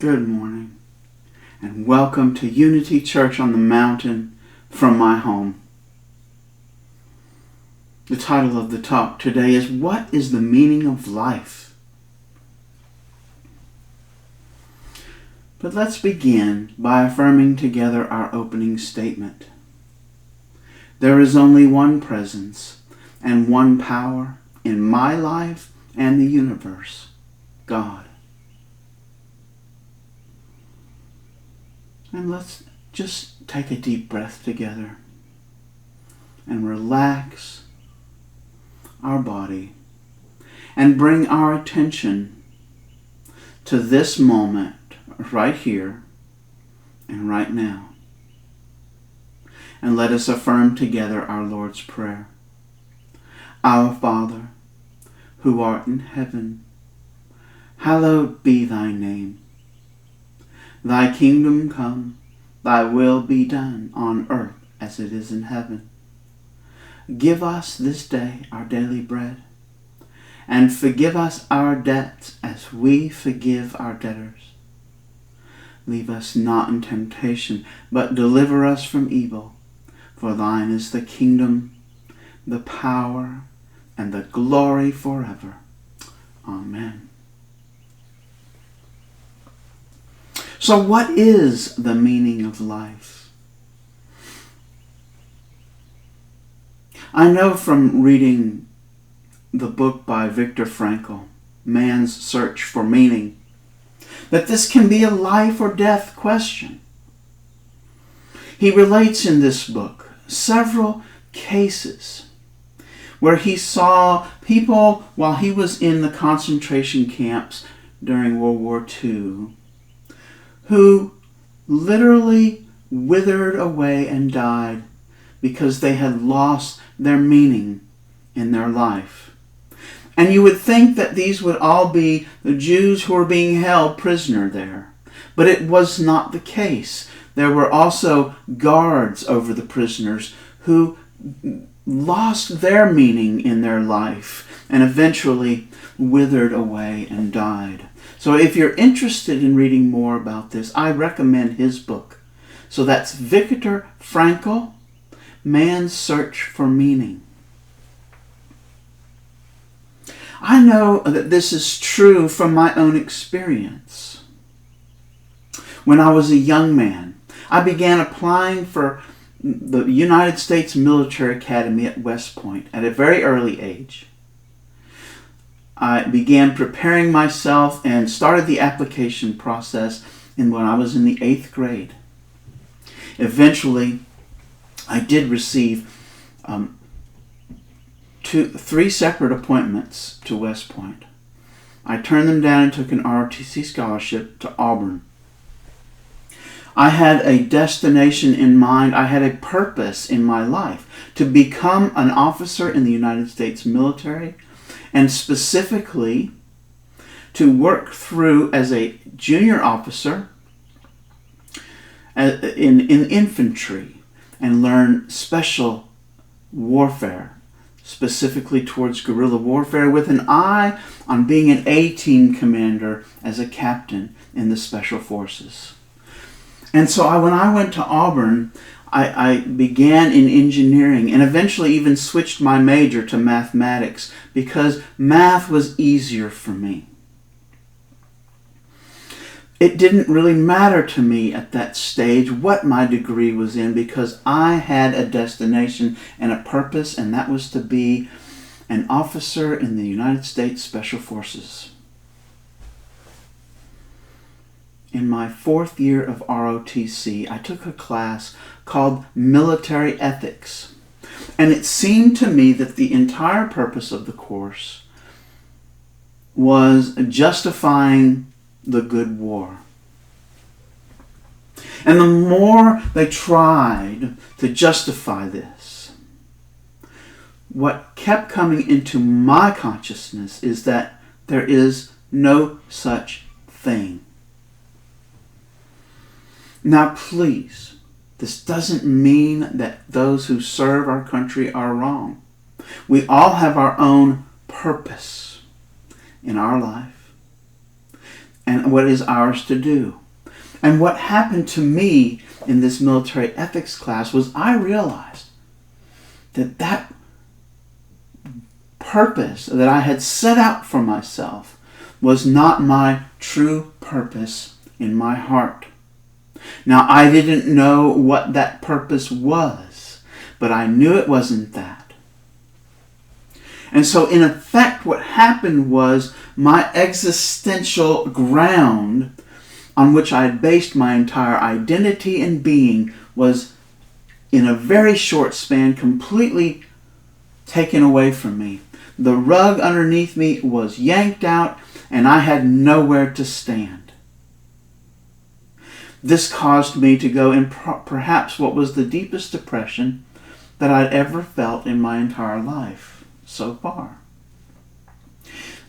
Good morning, and welcome to Unity Church on the Mountain from my home. The title of the talk today is, What is the Meaning of Life? But let's begin by affirming together our opening statement. There is only one presence and one power in my life and the universe, God. And let's just take a deep breath together and relax our body and bring our attention to this moment right here and right now. And let us affirm together our Lord's Prayer. Our Father, who art in heaven, hallowed be thy name. Thy kingdom come, thy will be done on earth as it is in heaven. Give us this day our daily bread, and forgive us our debts as we forgive our debtors. Leave us not in temptation, but deliver us from evil. For thine is the kingdom, the power, and the glory forever. Amen. So what is the meaning of life? I know from reading the book by Viktor Frankl, Man's Search for Meaning, that this can be a life or death question. He relates in this book several cases where he saw people while he was in the concentration camps during World War II who literally withered away and died because they had lost their meaning in their life. And you would think that these would all be the Jews who were being held prisoner there. But it was not the case. There were also guards over the prisoners who lost their meaning in their life and eventually withered away and died. So if you're interested in reading more about this, I recommend his book. So that's Viktor Frankl, Man's Search for Meaning. I know that this is true from my own experience. When I was a young man, I began applying for the United States Military Academy at West Point at a very early age. I began preparing myself and started the application process when I was in the 8th grade. Eventually, I did receive 3 separate appointments to West Point. I turned them down and took an ROTC scholarship to Auburn. I had a destination in mind. I had a purpose in my life to become an officer in the United States military, and specifically to work through as a junior officer in infantry and learn special warfare, specifically towards guerrilla warfare, with an eye on being an A-team commander as a captain in the Special Forces. And so when I went to Auburn, I began in engineering and eventually even switched my major to mathematics because math was easier for me. It didn't really matter to me at that stage what my degree was in because I had a destination and a purpose, and that was to be an officer in the United States Special Forces. In my 4th year of ROTC, I took a class called Military Ethics. And it seemed to me that the entire purpose of the course was justifying the good war. And the more they tried to justify this, what kept coming into my consciousness is that there is no such thing. Now please, this doesn't mean that those who serve our country are wrong. We all have our own purpose in our life. and what is ours to do. And what happened to me in this military ethics class was I realized that purpose that I had set out for myself was not my true purpose in my heart. Now, I didn't know what that purpose was, but I knew it wasn't that. And so, in effect, what happened was my existential ground on which I had based my entire identity and being was, in a very short span, completely taken away from me. The rug underneath me was yanked out, and I had nowhere to stand. This caused me to go in perhaps what was the deepest depression that I'd ever felt in my entire life so far.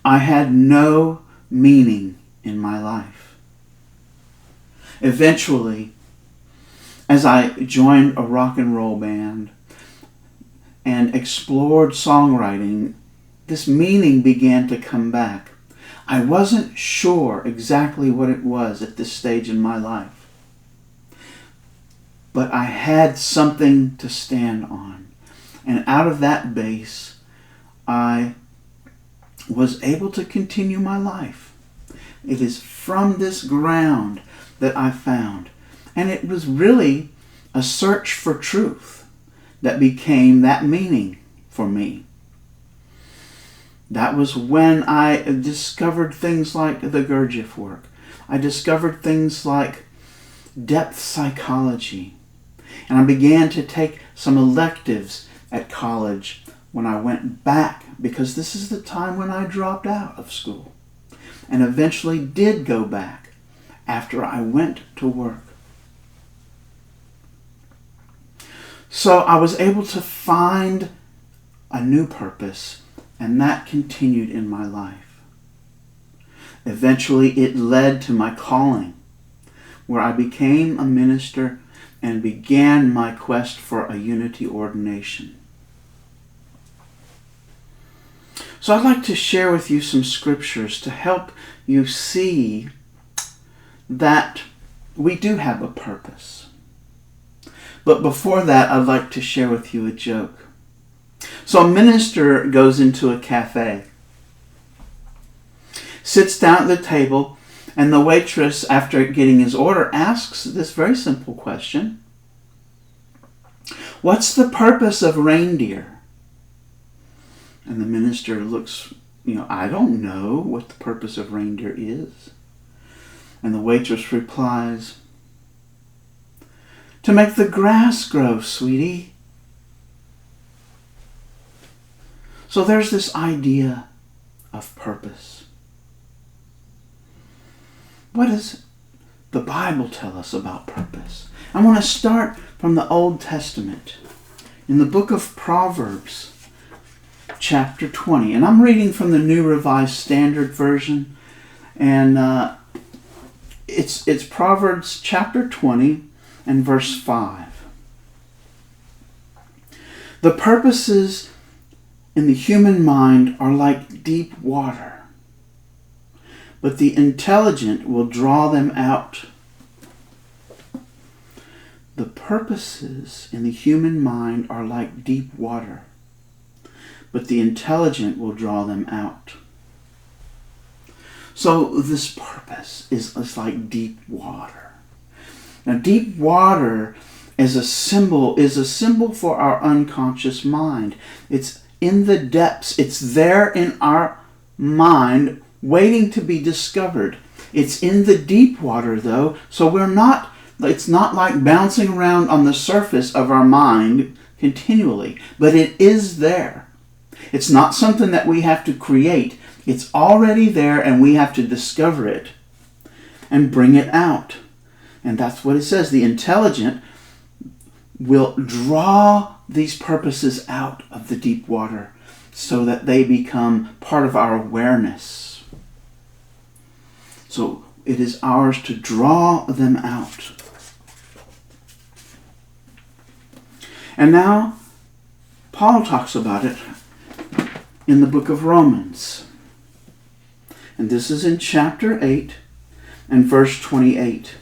I had no meaning in my life. Eventually, as I joined a rock and roll band and explored songwriting, this meaning began to come back. I wasn't sure exactly what it was at this stage in my life, but I had something to stand on. And out of that base, I was able to continue my life. It is from this ground that I found. And it was really a search for truth that became that meaning for me. That was when I discovered things like the Gurdjieff work. I discovered things like depth psychology. And I began to take some electives at college when I went back, because this is the time when I dropped out of school and eventually did go back after I went to work. So I was able to find a new purpose, and that continued in my life. Eventually it led to my calling, where I became a minister and began my quest for a unity ordination. So I'd like to share with you some scriptures to help you see that we do have a purpose. But before that, I'd like to share with you a joke. So a minister goes into a cafe, sits down at the table, and the waitress, after getting his order, asks this very simple question: "What's the purpose of reindeer?" And the minister looks, "I don't know what the purpose of reindeer is." And the waitress replies, "To make the grass grow, sweetie." So there's this idea of purpose. What does the Bible tell us about purpose? I want to start from the Old Testament, in the book of Proverbs, chapter 20. And I'm reading from the New Revised Standard Version. And it's Proverbs chapter 20 and verse 5. "The purposes in the human mind are like deep water, but the intelligent will draw them out." The purposes in the human mind are like deep water, but the intelligent will draw them out. So this purpose is like deep water. Now, deep water is a symbol for our unconscious mind. It's in the depths. It's there in our mind, waiting to be discovered. It's in the deep water, though, so it's not like bouncing around on the surface of our mind continually, but it is there. It's not something that we have to create. It's already there, and we have to discover it and bring it out. And that's what it says. The intelligent will draw these purposes out of the deep water so that they become part of our awareness. So it is ours to draw them out. And now, Paul talks about it in the book of Romans. And this is in chapter 8 and verse 28.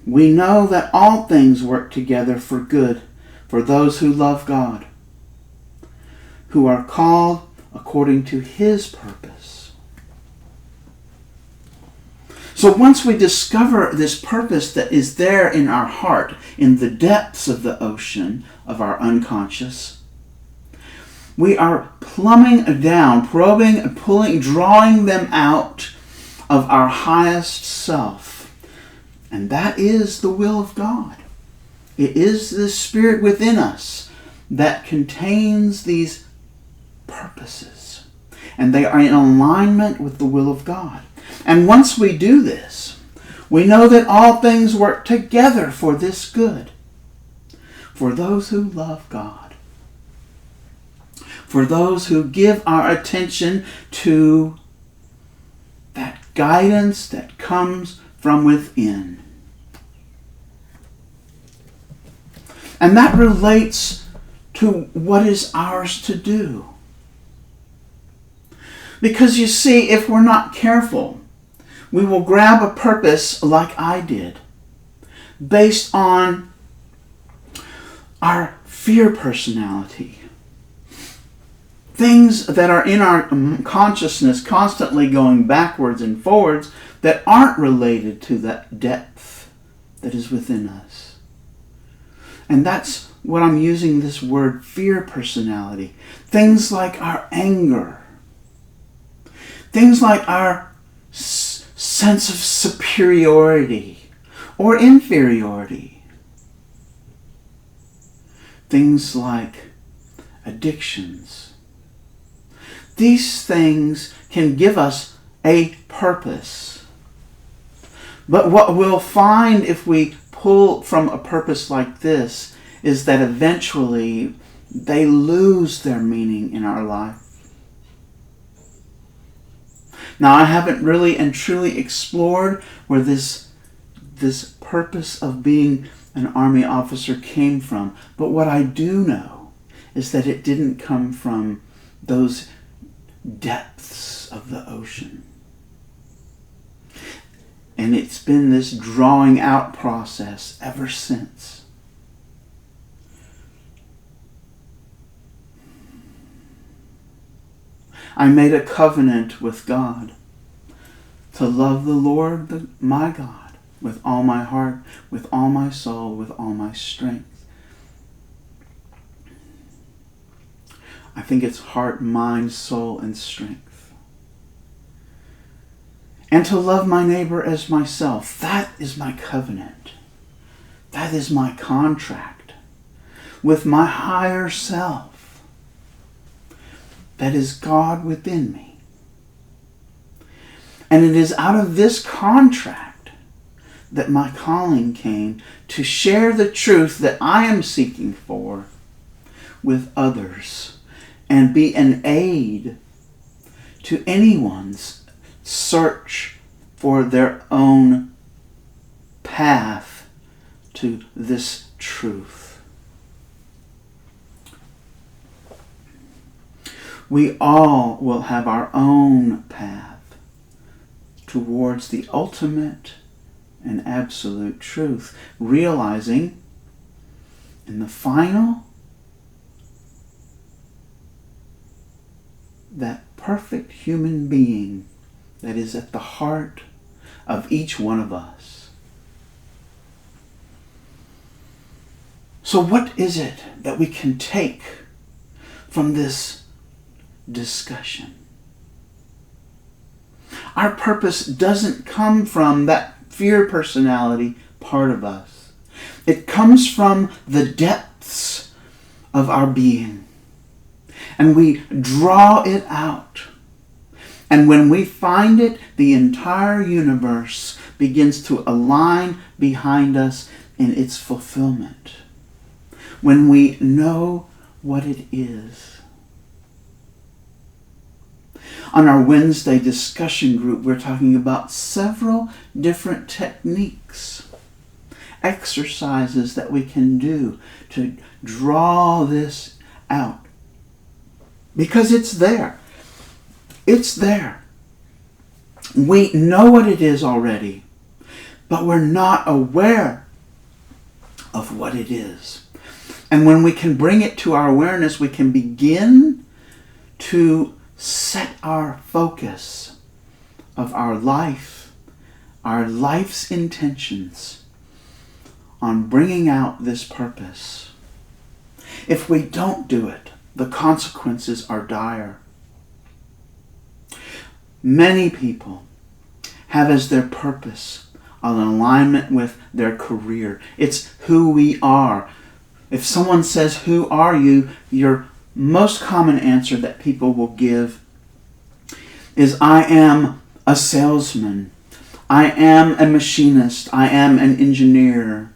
We know that all things work together for good for those who love God, who are called according to His purpose. So once we discover this purpose that is there in our heart, in the depths of the ocean of our unconscious, we are plumbing down, probing and pulling, drawing them out of our highest self. And that is the will of God. It is the Spirit within us that contains these purposes. And they are in alignment with the will of God. And once we do this, we know that all things work together for this good, for those who love God, for those who give our attention to that guidance that comes from within. And that relates to what is ours to do. Because you see, if we're not careful, we will grab a purpose like I did, based on our fear personality. Things that are in our consciousness constantly going backwards and forwards that aren't related to that depth that is within us. And that's what I'm using this word fear personality. Things like our anger. Things like our sense of superiority or inferiority. Things like addictions. These things can give us a purpose. But what we'll find if we pull from a purpose like this is that eventually they lose their meaning in our life. Now, I haven't really and truly explored where this purpose of being an Army officer came from, but what I do know is that it didn't come from those depths of the ocean. And it's been this drawing out process ever since. I made a covenant with God to love the Lord, my God, with all my heart, with all my soul, with all my strength. I think it's heart, mind, soul, and strength. And to love my neighbor as myself. That is my covenant. That is my contract with my higher self. That is God within me. And it is out of this contract that my calling came to share the truth that I am seeking for with others and be an aid to anyone's search for their own path to this truth. We all will have our own path towards the ultimate and absolute truth, realizing in the final that perfect human being that is at the heart of each one of us. So what is it that we can take from this discussion? Our purpose doesn't come from that fear personality part of us. It comes from the depths of our being. And we draw it out. And when we find it, the entire universe begins to align behind us in its fulfillment. When we know what it is. On our Wednesday discussion group, we're talking about several different techniques, exercises that we can do to draw this out. Because it's there. It's there. We know what it is already, but we're not aware of what it is. And when we can bring it to our awareness, we can begin to set our focus of our life, our life's intentions on bringing out this purpose. If we don't do it, the consequences are dire. Many people have as their purpose an alignment with their career. It's who we are. If someone says, "Who are you?" your most common answer that people will give is, "I am a salesman. I am a machinist. I am an engineer."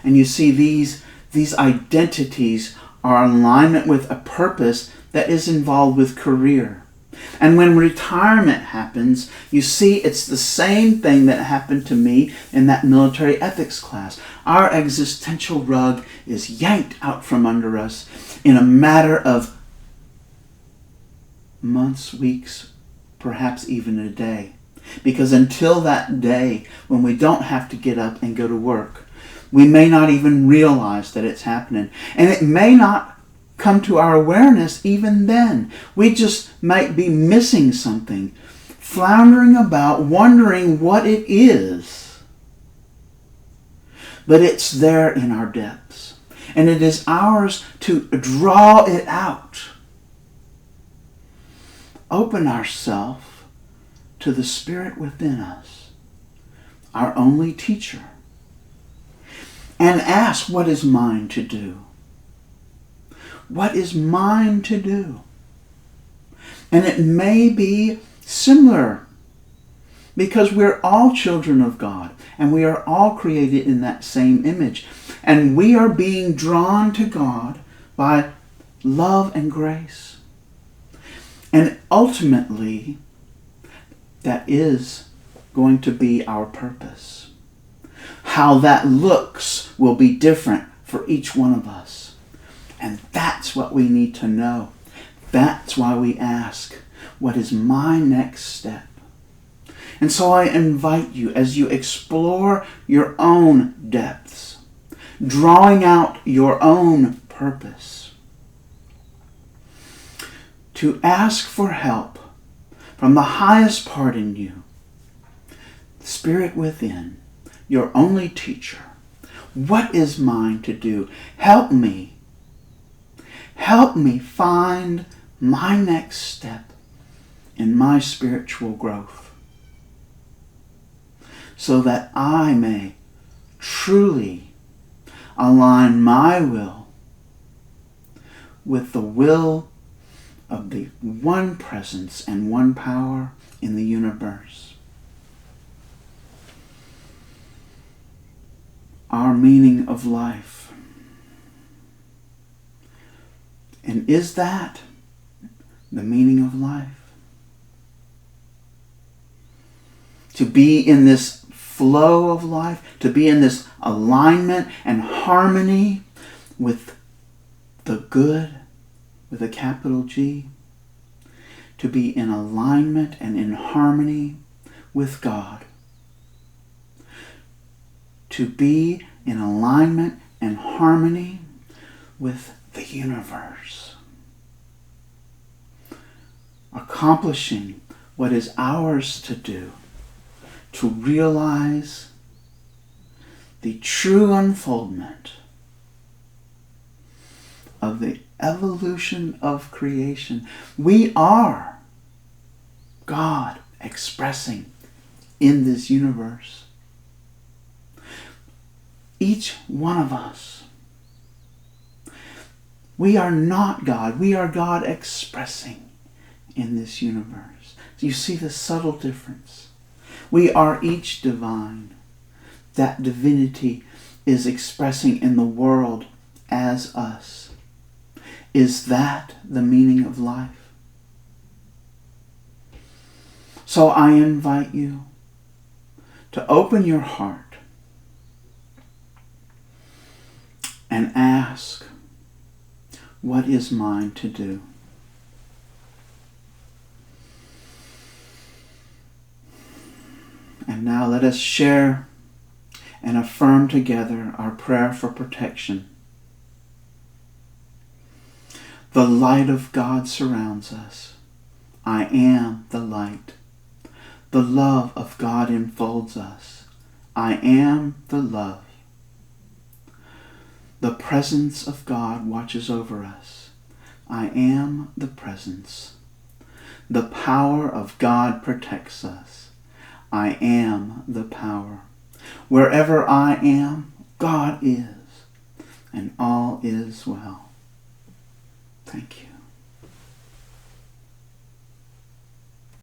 And you see, these identities are in alignment with a purpose that is involved with career. And when retirement happens, you see it's the same thing that happened to me in that military ethics class. Our existential rug is yanked out from under us in a matter of months, weeks, perhaps even a day. Because until that day when we don't have to get up and go to work, we may not even realize that it's happening. And it may not come to our awareness even then. We just might be missing something, floundering about, wondering what it is. But it's there in our depths. And it is ours to draw it out. Open ourselves to the Spirit within us, our only teacher, and ask, what is mine to do? What is mine to do? And it may be similar, because we're all children of God, and we are all created in that same image. And we are being drawn to God by love and grace. And ultimately, that is going to be our purpose. How that looks will be different for each one of us. And that's what we need to know. That's why we ask, what is my next step? And so I invite you, as you explore your own depths, drawing out your own purpose, to ask for help from the highest part in you, the Spirit within, your only teacher. What is mine to do? Help me. Help me find my next step in my spiritual growth, so that I may truly align my will with the will of the one presence and one power in the universe. Our meaning of life. And is that the meaning of life? To be in this flow of life, to be in this alignment and harmony with the good, with a capital G, to be in alignment and in harmony with God, to be in alignment and harmony with the universe, accomplishing what is ours to do, to realize the true unfoldment of the evolution of creation. We are God expressing in this universe. Each one of us. We are not God. We are God expressing in this universe. Do you see the subtle difference? We are each divine. That divinity is expressing in the world as us. Is that the meaning of life? So I invite you to open your heart and ask, what is mine to do? And now let us share and affirm together our prayer for protection. The light of God surrounds us. I am the light. The love of God enfolds us. I am the love. The presence of God watches over us. I am the presence. The power of God protects us. I am the power. Wherever I am, God is, and all is well. Thank you.